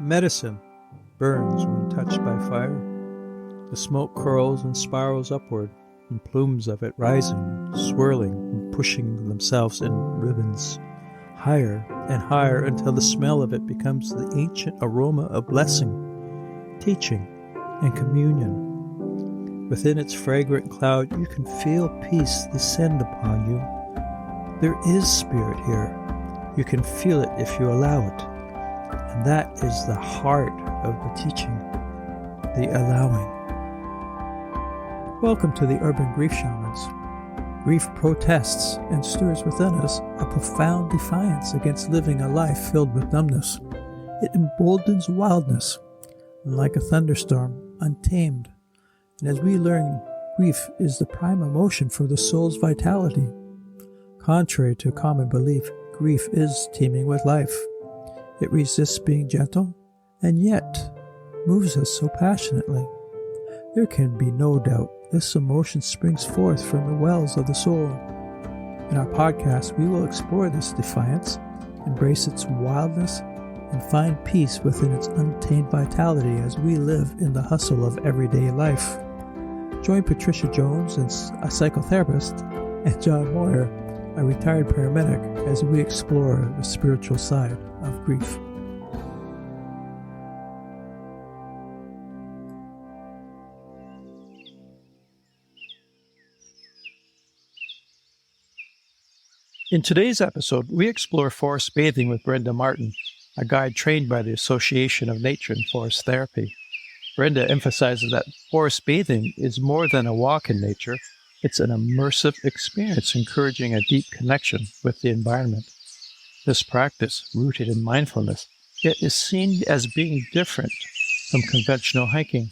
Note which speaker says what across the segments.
Speaker 1: Medicine burns when touched by fire. The smoke curls and spirals upward, and plumes of it rising, swirling, and pushing themselves in ribbons, higher and higher until the smell of it becomes the ancient aroma of blessing, teaching, and communion. Within its fragrant cloud, you can feel peace descend upon you. There is spirit here. You can feel it if you allow it. And that is the heart of the teaching, the allowing. Welcome to the Urban Grief Shamans. Grief protests and stirs within us a profound defiance against living a life filled with numbness. It emboldens wildness, and like a thunderstorm, untamed. And as we learn, grief is the prime emotion for the soul's vitality. Contrary to common belief, grief is teeming with life. It resists being gentle, and yet moves us so passionately. There can be no doubt this emotion springs forth from the wells of the soul. In our podcast, we will explore this defiance, embrace its wildness, and find peace within its untamed vitality as we live in the hustle of everyday life. Join Patricia Jones, a psychotherapist, and John Moyer, a retired paramedic, as we explore the spiritual side of grief. In today's episode, we explore forest bathing with Brenda Martin, a guide trained by the Association of Nature and Forest Therapy. Brenda emphasizes that forest bathing is more than a walk in nature. It's an immersive experience encouraging a deep connection with the environment. This practice, rooted in mindfulness, yet is seen as being different from conventional hiking.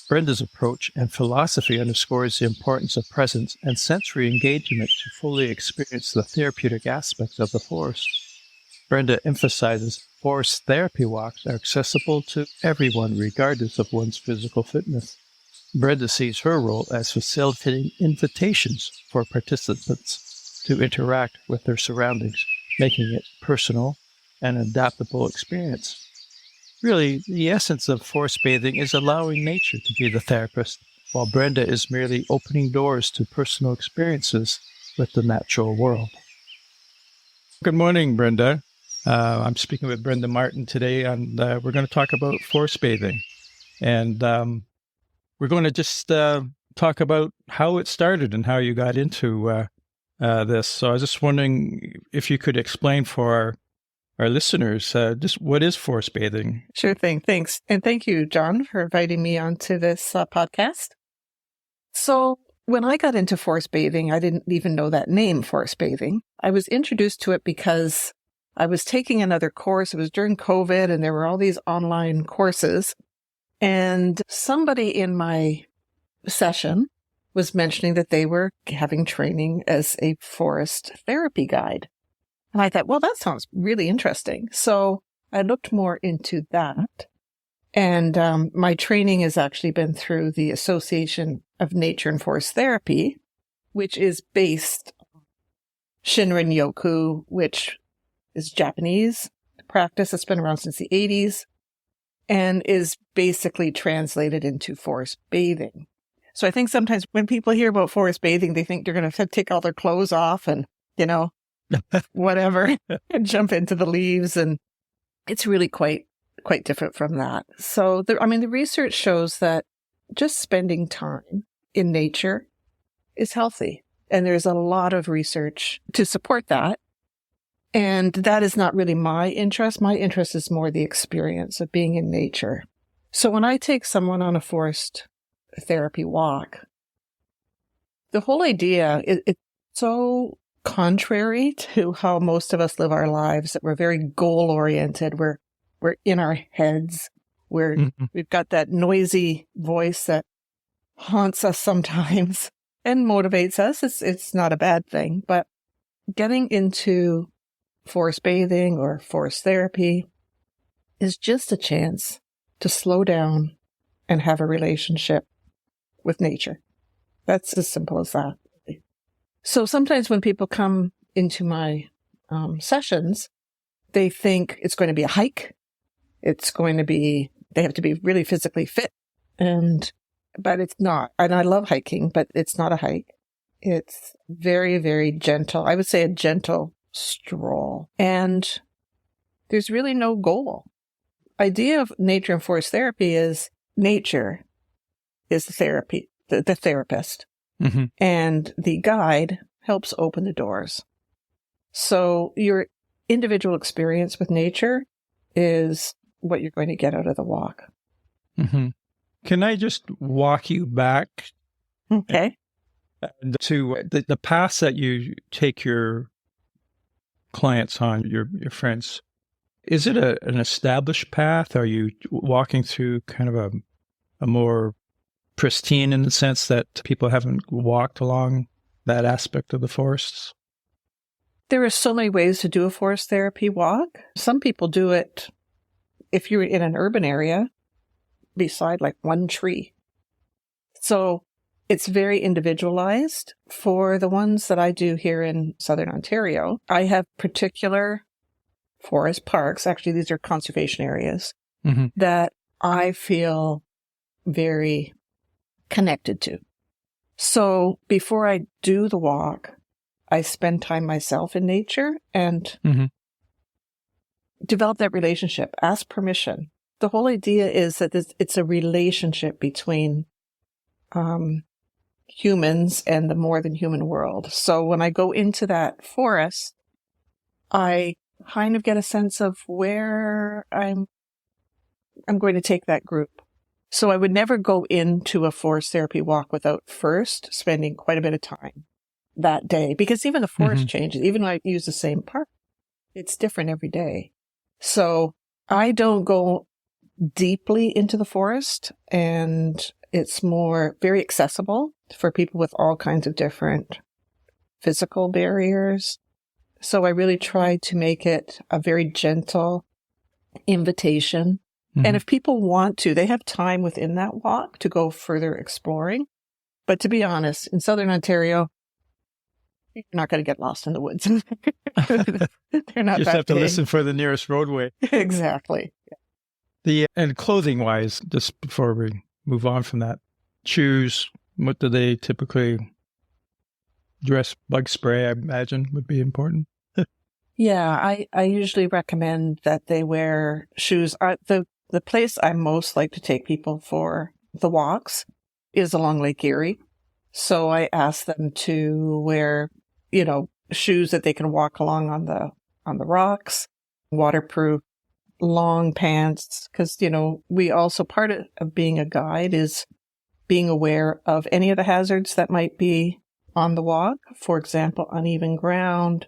Speaker 1: Brenda's approach and philosophy underscores the importance of presence and sensory engagement to fully experience the therapeutic aspects of the forest. Brenda emphasizes forest therapy walks are accessible to everyone regardless of one's physical fitness. Brenda sees her role as facilitating invitations for participants to interact with their surroundings, making it personal and adaptable experience. Really, the essence of forest bathing is allowing nature to be the therapist, while Brenda is merely opening doors to personal experiences with the natural world. Good morning, Brenda. I'm speaking with Brenda Martin today, and we're going to talk about forest bathing. And we're going to just talk about how it started and how you got into this. So I was just wondering if you could explain for our listeners just what is forest bathing?
Speaker 2: Sure thing. Thanks. And thank you, John, for inviting me onto this podcast. So when I got into forest bathing, I didn't even know that name, forest bathing. I was introduced to it because I was taking another course. It was during COVID, and there were all these online courses. And somebody in my session was mentioning that they were having training as a forest therapy guide. And I thought, well, that sounds really interesting. So I looked more into that. And my training has actually been through the Association of Nature and Forest Therapy, which is based on Shinrin-yoku, which is Japanese practice that's been around since the 80s and is basically translated into forest bathing. So I think sometimes when people hear about forest bathing, they think they're going to take all their clothes off and, whatever, and jump into the leaves. And it's really quite different from that. So, the research shows that just spending time in nature is healthy. And there's a lot of research to support that. And that is not really my interest. My interest is more the experience of being in nature. So when I take someone on a forest therapy walk, the whole idea is it's so contrary to how most of us live our lives, that we're very goal-oriented. We're in our heads. We've got that noisy voice that haunts us sometimes and motivates us. It's not a bad thing, but getting into forest bathing or forest therapy is just a chance to slow down and have a relationship with nature. That's as simple as that. So sometimes when people come into my sessions, they think it's going to be a hike It's going to be, they have to be really physically fit. But it's not. And I love hiking, but it's not a hike. It's very, very gentle. I would say a gentle stroll. And there's really no goal. Idea of nature and forest therapy is nature is the therapy, the therapist.
Speaker 1: Mm-hmm.
Speaker 2: And the guide helps open the doors. So your individual experience with nature is what you're going to get out of the walk.
Speaker 1: Mm-hmm. Can I just walk you back
Speaker 2: Okay.
Speaker 1: to the paths that you take your clients on, your friends? Is it an established path? Are you walking through kind of a more pristine in the sense that people haven't walked along that aspect of the forests?
Speaker 2: There are so many ways to do a forest therapy walk. Some people do it if you're in an urban area beside like one tree. So it's very individualized. For the ones that I do here in Southern Ontario, I have particular forest parks. Actually, these are conservation areas
Speaker 1: Mm-hmm.
Speaker 2: that I feel very connected to. So before I do the walk, I spend time myself in nature and
Speaker 1: Mm-hmm.
Speaker 2: develop that relationship, ask permission. The whole idea is that it's a relationship between humans and the more than human world. So when I go into that forest, I kind of get a sense of where I'm going to take that group. So I would never go into a forest therapy walk without first spending quite a bit of time that day, because even the forest changes. Even when I use the same park, it's different every day. So I don't go deeply into the forest, and it's more very accessible for people with all kinds of different physical barriers. So I really try to make it a very gentle invitation.
Speaker 1: Mm-hmm.
Speaker 2: And if people want to, they have time within that walk to go further exploring. But to be honest, in Southern Ontario, you're not going to get lost in the woods. They're not.
Speaker 1: You just
Speaker 2: that
Speaker 1: have to
Speaker 2: big.
Speaker 1: listen for the nearest roadway.
Speaker 2: Exactly.
Speaker 1: And clothing wise, just before we move on from that, shoes, what do they typically dress? Bug spray, I imagine, would be important.
Speaker 2: Yeah, I usually recommend that they wear shoes. The place I most like to take people for the walks is along Lake Erie. So I ask them to wear, shoes that they can walk along on the rocks, waterproof, long pants, because, we also, part of being a guide is being aware of any of the hazards that might be on the walk. For example, uneven ground,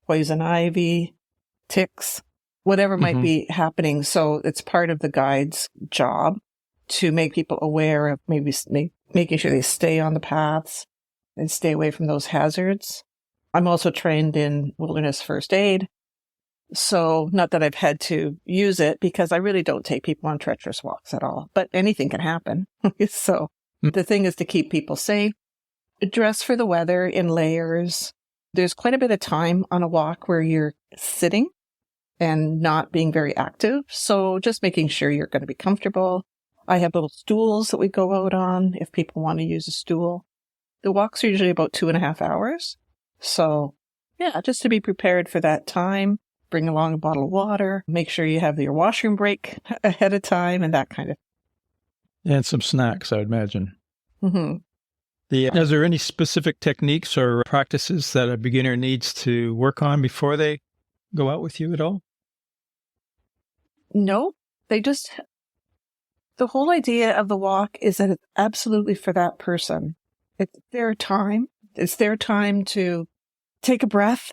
Speaker 2: poison ivy, ticks, whatever might be happening. So it's part of the guide's job to make people aware of maybe making sure they stay on the paths and stay away from those hazards. I'm also trained in wilderness first aid. So not that I've had to use it, because I really don't take people on treacherous walks at all, but anything can happen. So the thing is to keep people safe, dress for the weather in layers. There's quite a bit of time on a walk where you're sitting and not being very active. So just making sure you're going to be comfortable. I have little stools that we go out on if people want to use a stool. The walks are usually about 2.5 hours. So yeah, just to be prepared for that time. Bring along a bottle of water, make sure you have your washroom break ahead of time, and that kind of.
Speaker 1: And some snacks, I would imagine.
Speaker 2: Mm-hmm.
Speaker 1: Is there any specific techniques or practices that a beginner needs to work on before they go out with you at all?
Speaker 2: No, the whole idea of the walk is that it's absolutely for that person. It's their time. It's their time to take a breath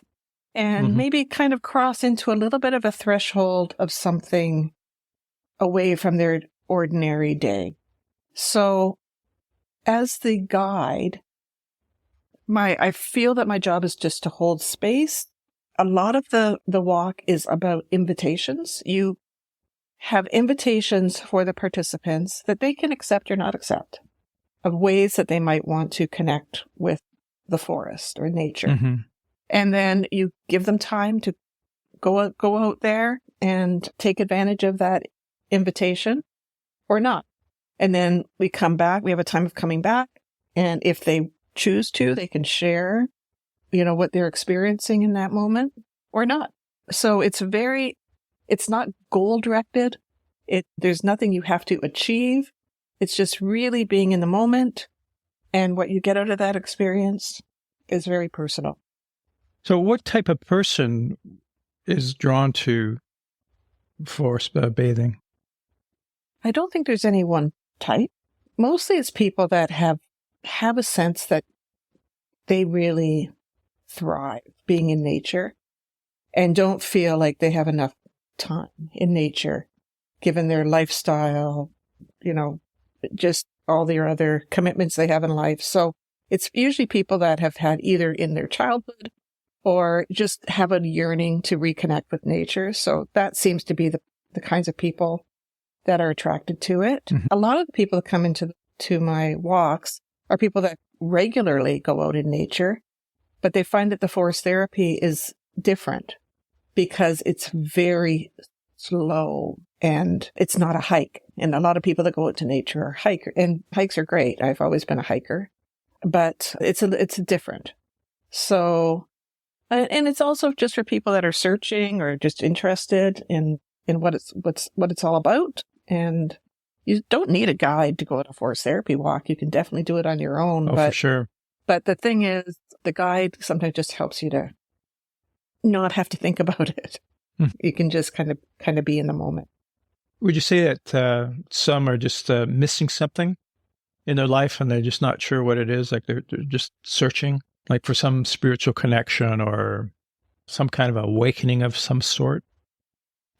Speaker 2: and maybe kind of cross into a little bit of a threshold of something away from their ordinary day. So as the guide, I feel that my job is just to hold space. A lot of the walk is about invitations. You have invitations for the participants that they can accept or not accept, of ways that they might want to connect with the forest or nature.
Speaker 1: Mm-hmm.
Speaker 2: And then you give them time to go out there and take advantage of that invitation or not. And then we come back, we have a time of coming back. And if they choose to, they can share, what they're experiencing in that moment or not. So it's not goal directed. There's nothing you have to achieve. It's just really being in the moment. And what you get out of that experience is very personal.
Speaker 1: So what type of person is drawn to forest bathing?
Speaker 2: I don't think there's any one type. Mostly it's people that have a sense that they really thrive being in nature and don't feel like they have enough time in nature, given their lifestyle, just all their other commitments they have in life. So it's usually people that have had either in their childhood or just have a yearning to reconnect with nature. So that seems to be the kinds of people that are attracted to it. Mm-hmm. A lot of the people that come into my walks are people that regularly go out in nature, but they find that the forest therapy is different because it's very slow and it's not a hike. And a lot of people that go out to nature are hikers, and hikes are great. I've always been a hiker, but it's different. So, and it's also just for people that are searching or just interested in what it's all about. And you don't need a guide to go on a forest therapy walk. You can definitely do it on your own.
Speaker 1: Oh, for sure.
Speaker 2: But the thing is, the guide sometimes just helps you to not have to think about it. You can just kind of be in the moment.
Speaker 1: Would you say that some are just missing something in their life and they're just not sure what it is? Like they're just searching, like for some spiritual connection or some kind of awakening of some sort?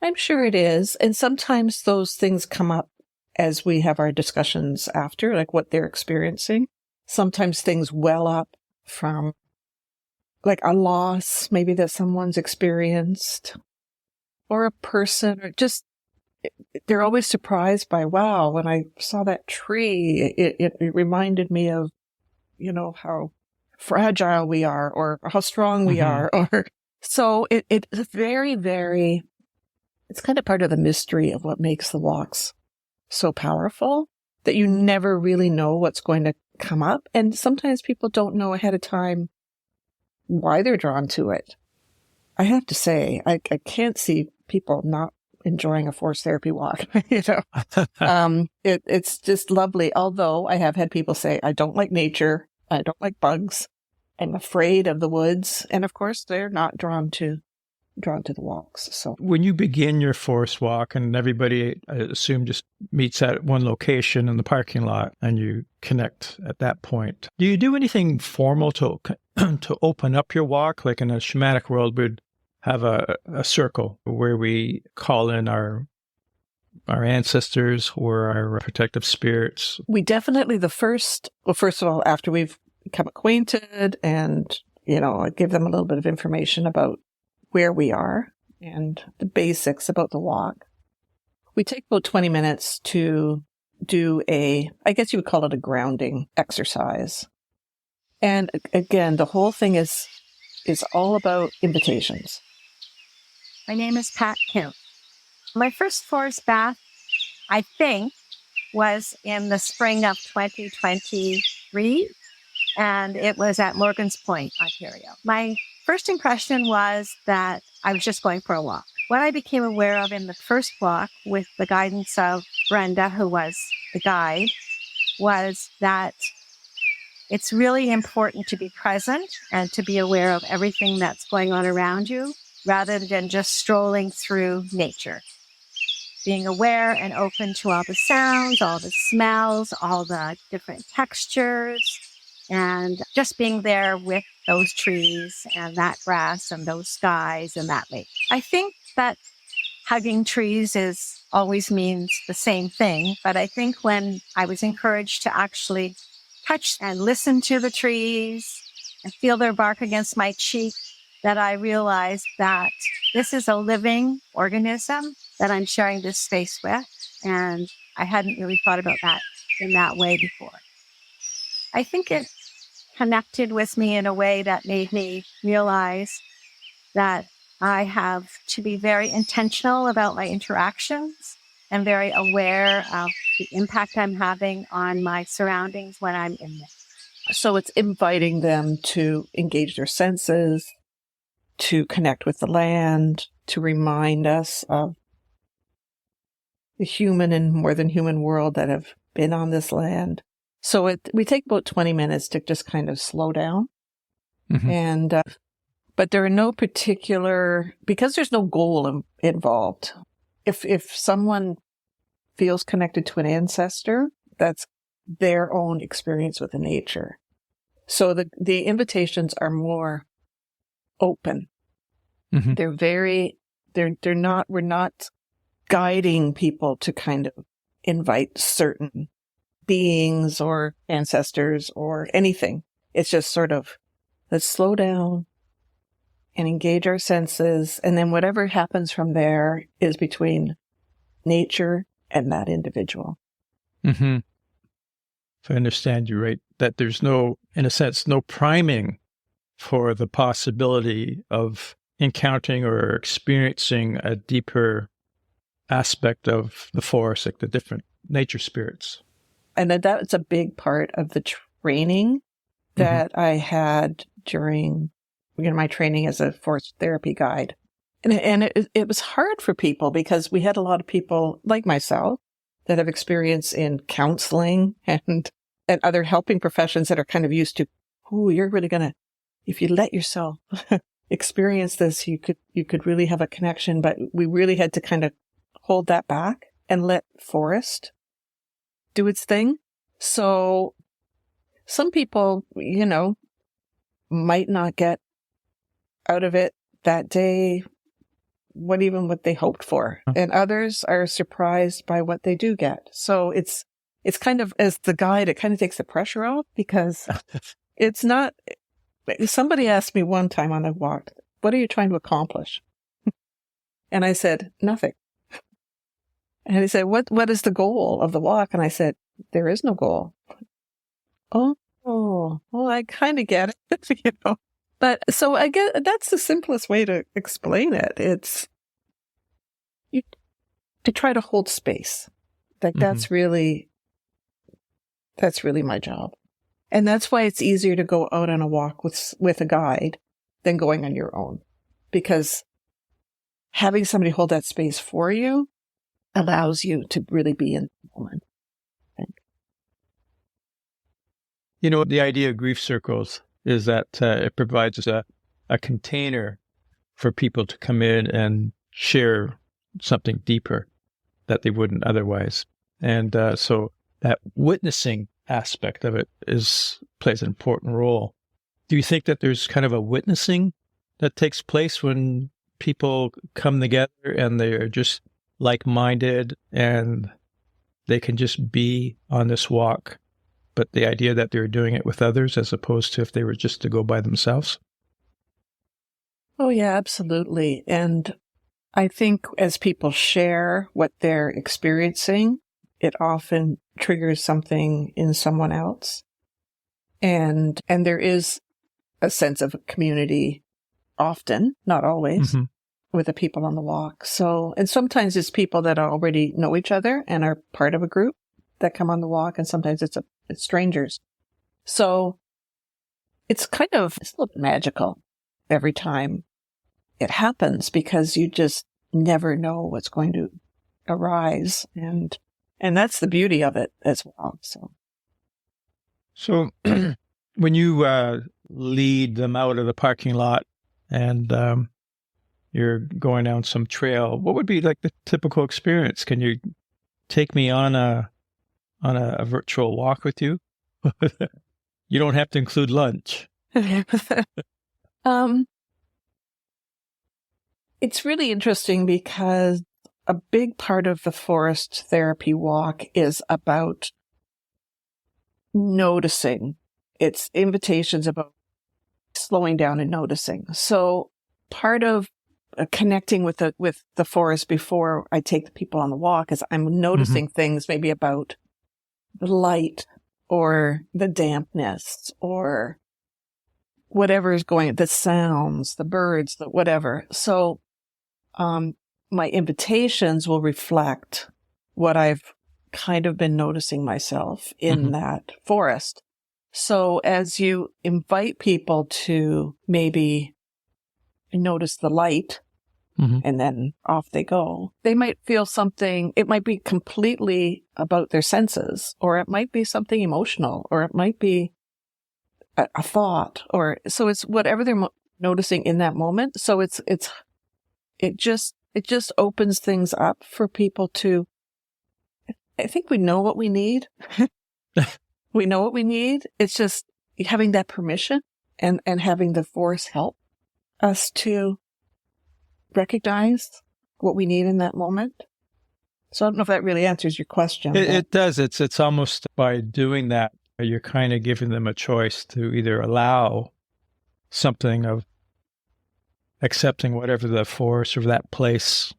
Speaker 2: I'm sure it is. And sometimes those things come up as we have our discussions after, like what they're experiencing. Sometimes things well up from like a loss, maybe that someone's experienced, or a person, or just, they're always surprised by, wow, when I saw that tree, it reminded me of, how fragile we are or how strong we are. Or so it's very, very, it's kind of part of the mystery of what makes the walks so powerful that you never really know what's going to come up. And sometimes people don't know ahead of time why they're drawn to it. I have to say, I can't see people not enjoying a forest therapy walk. It's just lovely. Although I have had people say, I don't like nature. I don't like bugs. I'm afraid of the woods. And of course, they're not drawn to the walks. So
Speaker 1: when you begin your forest walk and everybody, I assume, just meets at one location in the parking lot and you connect at that point, do you do anything formal to open up your walk? Like in a shamanic world, we'd have a circle where we call in our ancestors or our protective spirits.
Speaker 2: We definitely, first of all, after we've become acquainted and, give them a little bit of information about where we are and the basics about the walk, we take about 20 minutes to do I guess you would call it a grounding exercise. And again, the whole thing is all about invitations.
Speaker 3: My name is Pat Kim. My first forest bath, I think, was in the spring of 2023, and it was at Morgan's Point, Ontario. My first impression was that I was just going for a walk. What I became aware of in the first walk with the guidance of Brenda, who was the guide, was that it's really important to be present and to be aware of everything that's going on around you rather than just strolling through nature. Being aware and open to all the sounds, all the smells, all the different textures, and just being there with those trees and that grass and those skies and that lake. I think that hugging trees always means the same thing, but I think when I was encouraged to actually touch and listen to the trees and feel their bark against my cheek, that I realized that this is a living organism that I'm sharing this space with, and I hadn't really thought about that in that way before. I think it connected with me in a way that made me realize that I have to be very intentional about my interactions and very aware of the impact I'm having on my surroundings when I'm in there.
Speaker 2: So it's inviting them to engage their senses, to connect with the land, to remind us of the human and more than human world that have been on this land. So we take about 20 minutes to just kind of slow down. And, but there are no particular, because there's no goal involved. If someone feels connected to an ancestor, that's their own experience with the nature. So the invitations are more open. We're not guiding people to kind of invite certain beings or ancestors or anything. It's just sort of, let's slow down and engage our senses. And then whatever happens from there is between nature and that individual.
Speaker 1: If I understand you right, that there's no, in a sense, no priming for the possibility of encountering or experiencing a deeper aspect of the forest, like the different nature spirits.
Speaker 2: And that's a big part of the training that I had during my training as a forest therapy guide. And it was hard for people because we had a lot of people like myself that have experience in counseling and other helping professions that are kind of used to, you're really going to, if you let yourself experience this, you could really have a connection. But we really had to kind of hold that back and let forest do its thing. So some people, might not get out of it that day what they hoped for. And others are surprised by what they do get. So it's kind of, as the guide, it kind of takes the pressure off because it's not, somebody asked me one time on a walk, what are you trying to accomplish? And I said, nothing. And he said, what is the goal of the walk? And I said, there is no goal. Oh, well, I kind of get it, But so I guess that's the simplest way to explain it. It's to try to hold space. Like that's really my job. And that's why it's easier to go out on a walk with a guide than going on your own. Because having somebody hold that space for you allows you to really be in the moment. I think.
Speaker 1: The idea of grief circles is that it provides a container for people to come in and share something deeper that they wouldn't otherwise. And so that witnessing aspect of it plays an important role. Do you think that there's kind of a witnessing that takes place when people come together and they're just like-minded and they can just be on this walk, but the idea that they're doing it with others as opposed to if they were just to go by themselves?
Speaker 2: Oh, yeah, absolutely. And I think as people share what they're experiencing, it often triggers something in someone else. And there is a sense of community often, not always, with the people on the walk. So, and sometimes it's people that already know each other and are part of a group that come on the walk, and sometimes it's strangers. So it's a little magical every time it happens because you just never know what's going to arise. And that's the beauty of it as well.
Speaker 1: So when you lead them out of the parking lot and you're going down some trail, what would be like the typical experience? Can you take me on a virtual walk with you? You don't have to include lunch.
Speaker 2: It's really interesting because a big part of the forest therapy walk is about noticing. It's invitations about slowing down and noticing. So part of connecting with the forest before I take the people on the walk is I'm noticing things maybe about the light or the dampness or whatever is going, the sounds, the birds, the whatever. So my invitations will reflect what I've kind of been noticing myself in that forest. So as you invite people to maybe notice the light, and then off they go, they might feel something. It might be completely about their senses, or it might be something emotional, or it might be a thought, or so it's whatever they're noticing in that moment. So it just opens things up for people to, I think we know what we need. We know what we need. It's just having that permission and having the force help us to recognize what we need in that moment. So I don't know if that really answers your question.
Speaker 1: It does. It's almost by doing that, you're kind of giving them a choice to either allow something of accepting whatever the force or that place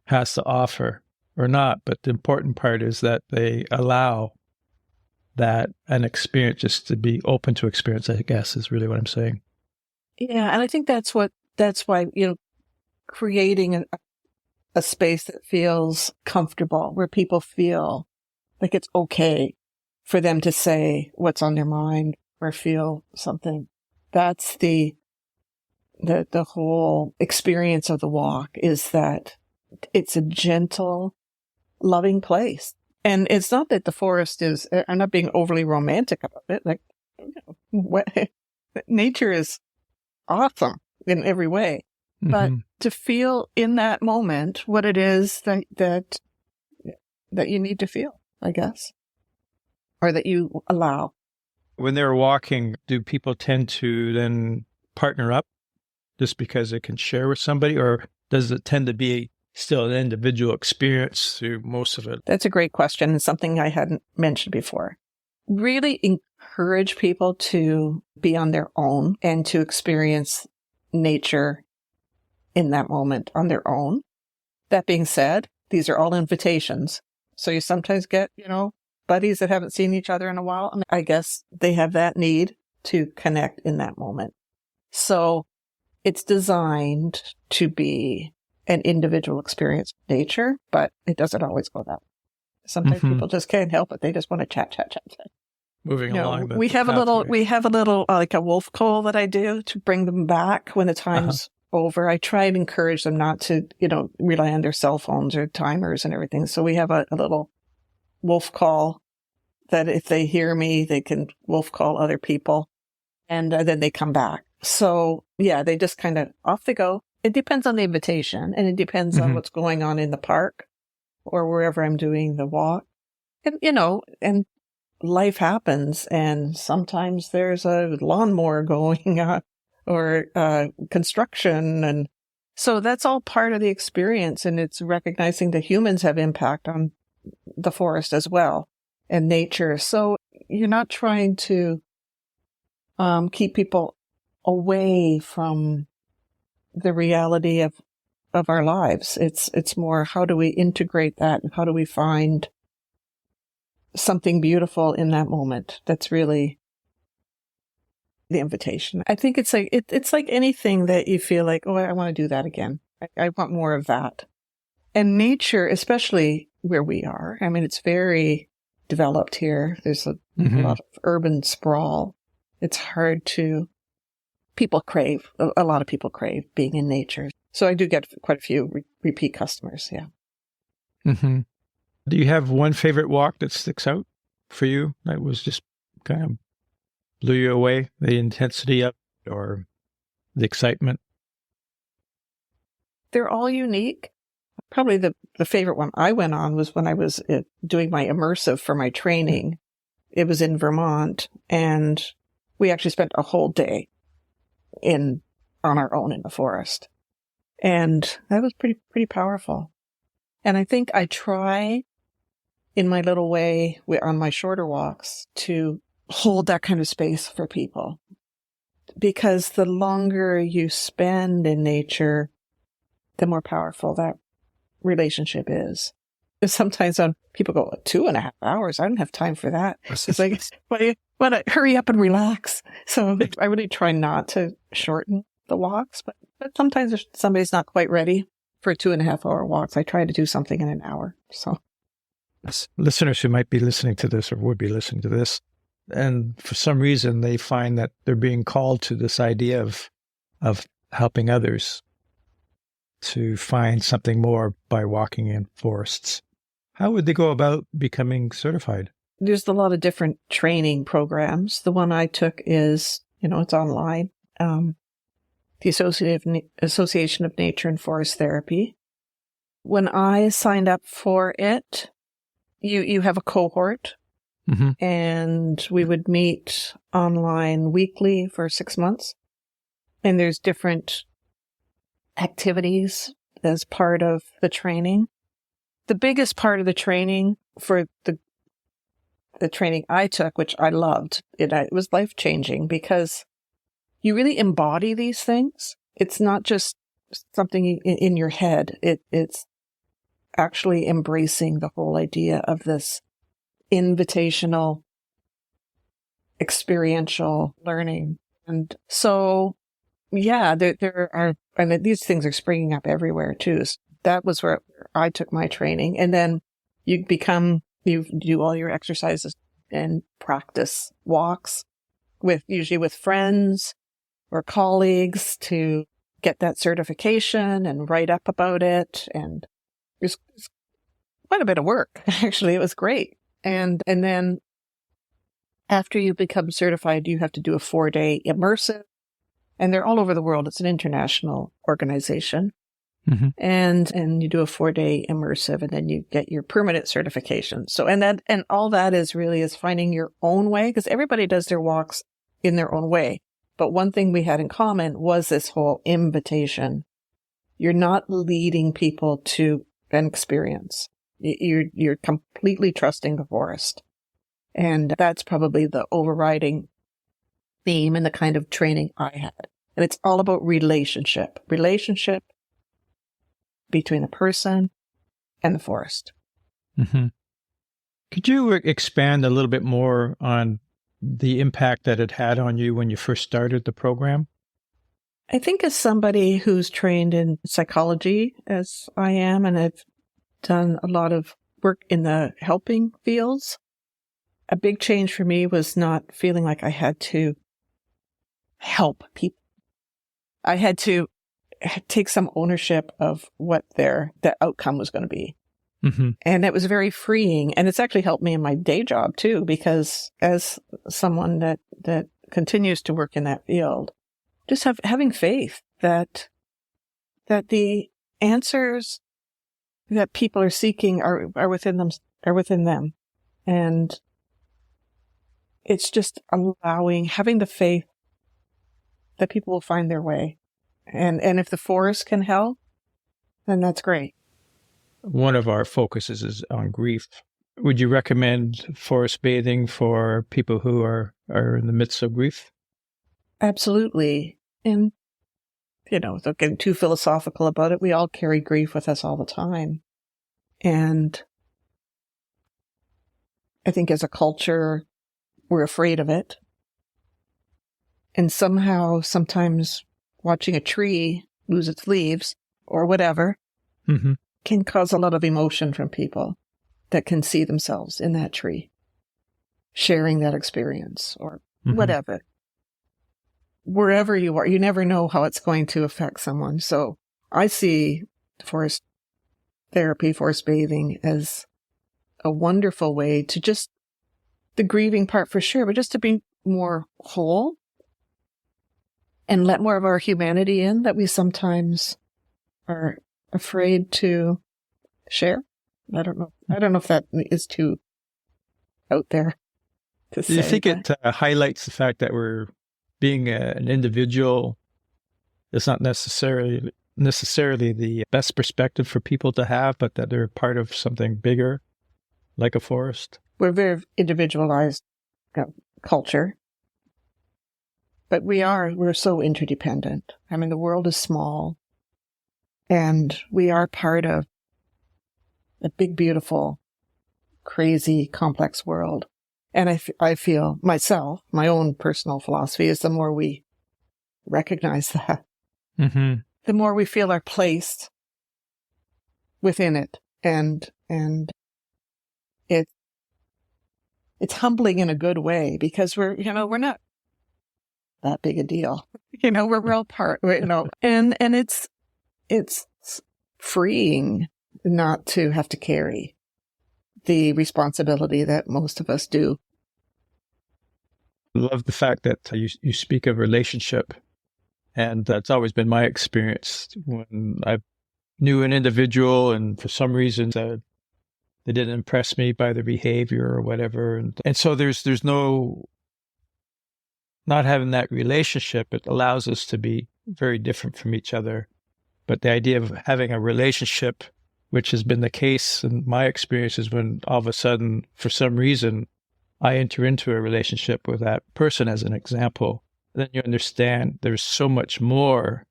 Speaker 1: has to offer or not. But the important part is that they allow that an experience, just to be open to experience, I guess, is really what I'm saying.
Speaker 2: Yeah. And I think that's why, creating a space that feels comfortable, where people feel like it's okay for them to say what's on their mind or feel something. That's the whole experience of the walk, is that it's a gentle, loving place. And it's not that the forest is, I'm not being overly romantic about it. Like, nature is awesome in every way. But to feel in that moment what it is that you need to feel, I guess, or that you allow.
Speaker 1: When they're walking, do people tend to then partner up just because they can share with somebody, or does it tend to be still an individual experience through most of it?
Speaker 2: That's a great question, and something I hadn't mentioned before. Really encourage people to be on their own and to experience nature in that moment on their own. That being said, these are all invitations. So you sometimes get, buddies that haven't seen each other in a while. And I guess they have that need to connect in that moment. So it's designed to be an individual experience of nature, but it doesn't always go that way. Sometimes people just can't help it. They just want to chat.
Speaker 1: Moving along.
Speaker 2: We have a little like a wolf call that I do to bring them back when the time's over. I try and encourage them not to, rely on their cell phones or timers and everything. So we have a little wolf call that if they hear me, they can wolf call other people, and then they come back. So yeah, they just kind of off they go. It depends on the invitation, and it depends on what's going on in the park or wherever I'm doing the walk. And, and life happens, and sometimes there's a lawnmower going on or construction. And so that's all part of the experience. And it's recognizing that humans have impact on the forest as well and nature. So you're not trying to keep people away from the reality of our lives. It's more, how do we integrate that, and how do we find something beautiful in that moment? That's really the invitation. I think it's like anything that you feel like, oh, I want to do that again. I want more of that. And nature, especially where we are, I mean, it's very developed here. There's a lot of urban sprawl. It's hard to, a lot of people crave being in nature. So I do get quite a few repeat customers. Yeah.
Speaker 1: Do you have one favorite walk that sticks out for you that was just kind of blew you away, the intensity of it or the excitement?
Speaker 2: They're all unique. Probably the favorite one I went on was when I was doing my immersive for my training. It was in Vermont, and we actually spent a whole day on our own in the forest. And that was pretty powerful. And I think I try in my little way on my shorter walks to hold that kind of space for people, because the longer you spend in nature, the more powerful that relationship is. Sometimes people go 2.5 hours. I don't have time for that. It's like, want to hurry up and relax. So I really try not to shorten the walks, but sometimes if somebody's not quite ready for 2.5 hour walks, I try to do something in an hour. So
Speaker 1: listeners who might be listening to this or would be listening to this, and for some reason they find that they're being called to this idea of helping others to find something more by walking in forests. How would they go about becoming certified?
Speaker 2: There's a lot of different training programs. The one I took is, it's online. The Association of Nature and Forest Therapy. When I signed up for it, you have a cohort, and we would meet online weekly for 6 months. And there's different activities as part of the training. The biggest part of the training for the training I took, which I loved, it was life-changing because you really embody these things. It's not just something in your head. It's actually embracing the whole idea of this invitational, experiential learning. And so, yeah, there are, and these things are springing up everywhere too. So that was where I took my training. And then you do all your exercises and practice walks usually with friends or colleagues to get that certification and write up about it. And it's quite a bit of work. Actually, it was great. And then after you become certified, you have to do a 4-day immersive, and they're all over the world. It's an international organization. And you do a 4-day immersive, and then you get your permanent certification. So, and all that is finding your own way, because everybody does their walks in their own way. But one thing we had in common was this whole invitation. You're not leading people to an experience. You're completely trusting the forest. And that's probably the overriding theme and the kind of training I had. And it's all about relationship between the person and the forest.
Speaker 1: Could you expand a little bit more on the impact that it had on you when you first started the program?
Speaker 2: I think as somebody who's trained in psychology, as I am, and I've done a lot of work in the helping fields, a big change for me was not feeling like I had to help people. I had to take some ownership of what the outcome was going to be. And it was very freeing. And it's actually helped me in my day job too, because as someone that continues to work in that field, just having faith that the answers that people are seeking are within them. And it's just having the faith that people will find their way. And if the forest can help, then that's great.
Speaker 1: One of our focuses is on grief. Would you recommend forest bathing for people who are in the midst of grief?
Speaker 2: Absolutely. And, without getting too philosophical about it, we all carry grief with us all the time. And I think as a culture, we're afraid of it. And sometimes watching a tree lose its leaves or whatever can cause a lot of emotion from people that can see themselves in that tree, sharing that experience or whatever. Wherever you are, you never know how it's going to affect someone. So I see forest therapy, forest bathing as a wonderful way to just the grieving part for sure, but just to be more whole and let more of our humanity in that we sometimes are afraid to share. I don't know if that is too out there to say.
Speaker 1: Do you think it highlights the fact that we're being an individual is not necessarily the best perspective for people to have, but that they're part of something bigger, like a forest?
Speaker 2: We're very individualized culture, but we're so interdependent. I mean, the world is small, and we are part of a big, beautiful, crazy, complex world. And I feel myself, my own personal philosophy is the more we recognize that, the more we feel our place within it and it's humbling in a good way, because we're not that big a deal. We're all part, and it's freeing not to have to carry the responsibility that most of us do.
Speaker 1: I love the fact that you speak of relationship, and that's always been my experience when I knew an individual and for some reason they didn't impress me by their behavior or whatever. And so there's no, not having that relationship, it allows us to be very different from each other. But the idea of having a relationship, which has been the case in my experience, is when all of a sudden, for some reason, I enter into a relationship with that person as an example, then you understand there's so much more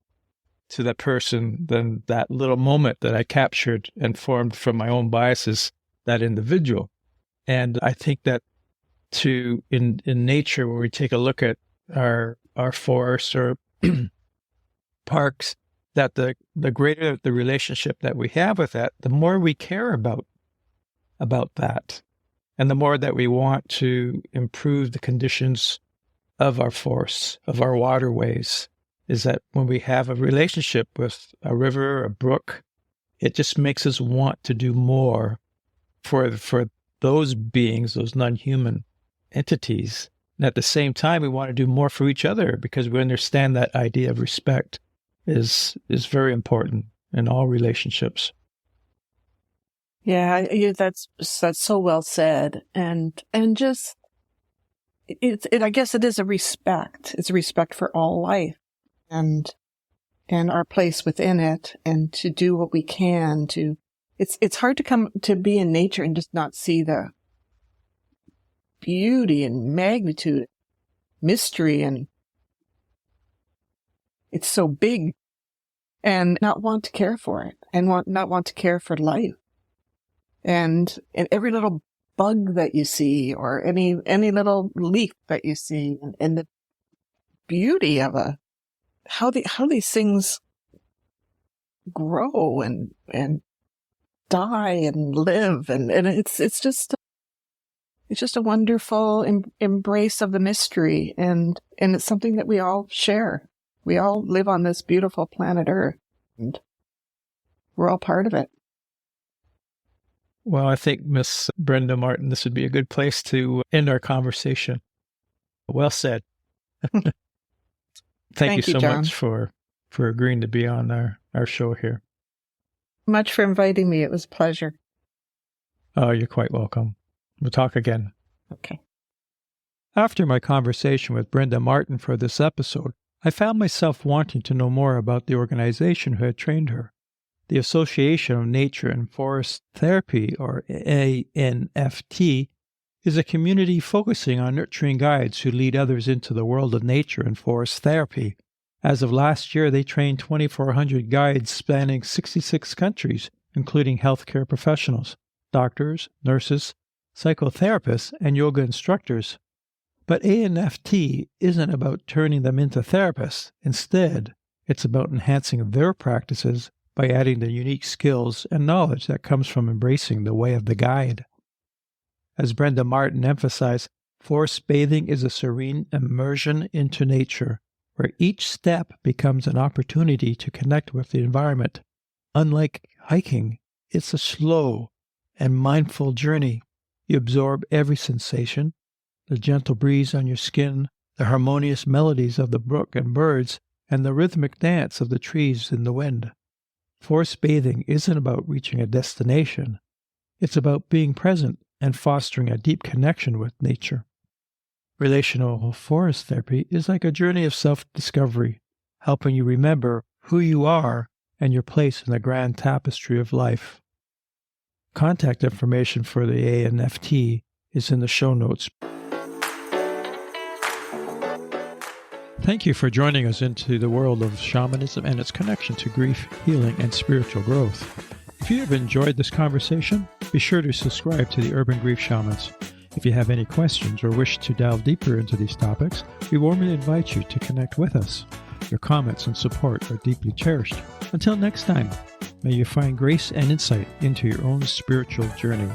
Speaker 1: to that person than that little moment that I captured and formed from my own biases, that individual. And I think that in nature, when we take a look at our forests or parks, that the greater the relationship that we have with that, the more we care about that. And the more that we want to improve the conditions of our forests, of our waterways, is that when we have a relationship with a river, a brook, it just makes us want to do more for those beings, those non-human entities. And at the same time, we want to do more for each other because we understand that idea of respect is very important in all relationships.
Speaker 2: Yeah, that's so well said, and just I guess it is a respect. It's a respect for all life, and our place within it, and to do what we can to. It's hard to come to be in nature and just not see the beauty and magnitude, mystery, and it's so big, and not want to care for it, and not want to care for life. And every little bug that you see, or any little leaf that you see, and the beauty of how these things grow and die and live, and it's just a wonderful embrace of the mystery, and it's something that we all share. We all live on this beautiful planet Earth, and we're all part of it.
Speaker 1: Well, I think, Miss Brenda Martin, this would be a good place to end our conversation. Well said. Thank you so
Speaker 2: John.
Speaker 1: much for agreeing to be on our show here.
Speaker 2: Much for inviting me. It was a pleasure.
Speaker 1: Oh, you're quite welcome. We'll talk again.
Speaker 2: Okay.
Speaker 1: After my conversation with Brenda Martin for this episode, I found myself wanting to know more about the organization who had trained her. The Association of Nature and Forest Therapy, or ANFT, is a community focusing on nurturing guides who lead others into the world of nature and forest therapy. As of last year, they trained 2,400 guides spanning 66 countries, including healthcare professionals, doctors, nurses, psychotherapists, and yoga instructors. But ANFT isn't about turning them into therapists. Instead, it's about enhancing their practices by adding the unique skills and knowledge that comes from embracing the way of the guide. As Brenda Martin emphasized, forest bathing is a serene immersion into nature, where each step becomes an opportunity to connect with the environment. Unlike hiking, it's a slow and mindful journey. You absorb every sensation, the gentle breeze on your skin, the harmonious melodies of the brook and birds, and the rhythmic dance of the trees in the wind. Forest bathing isn't about reaching a destination. It's about being present and fostering a deep connection with nature. Relational forest therapy is like a journey of self-discovery, helping you remember who you are and your place in the grand tapestry of life. Contact information for the ANFT is in the show notes. Thank you for joining us into the world of shamanism and its connection to grief, healing, and spiritual growth. If you have enjoyed this conversation, be sure to subscribe to the Urban Grief Shamans. If you have any questions or wish to delve deeper into these topics, we warmly invite you to connect with us. Your comments and support are deeply cherished. Until next time, may you find grace and insight into your own spiritual journey.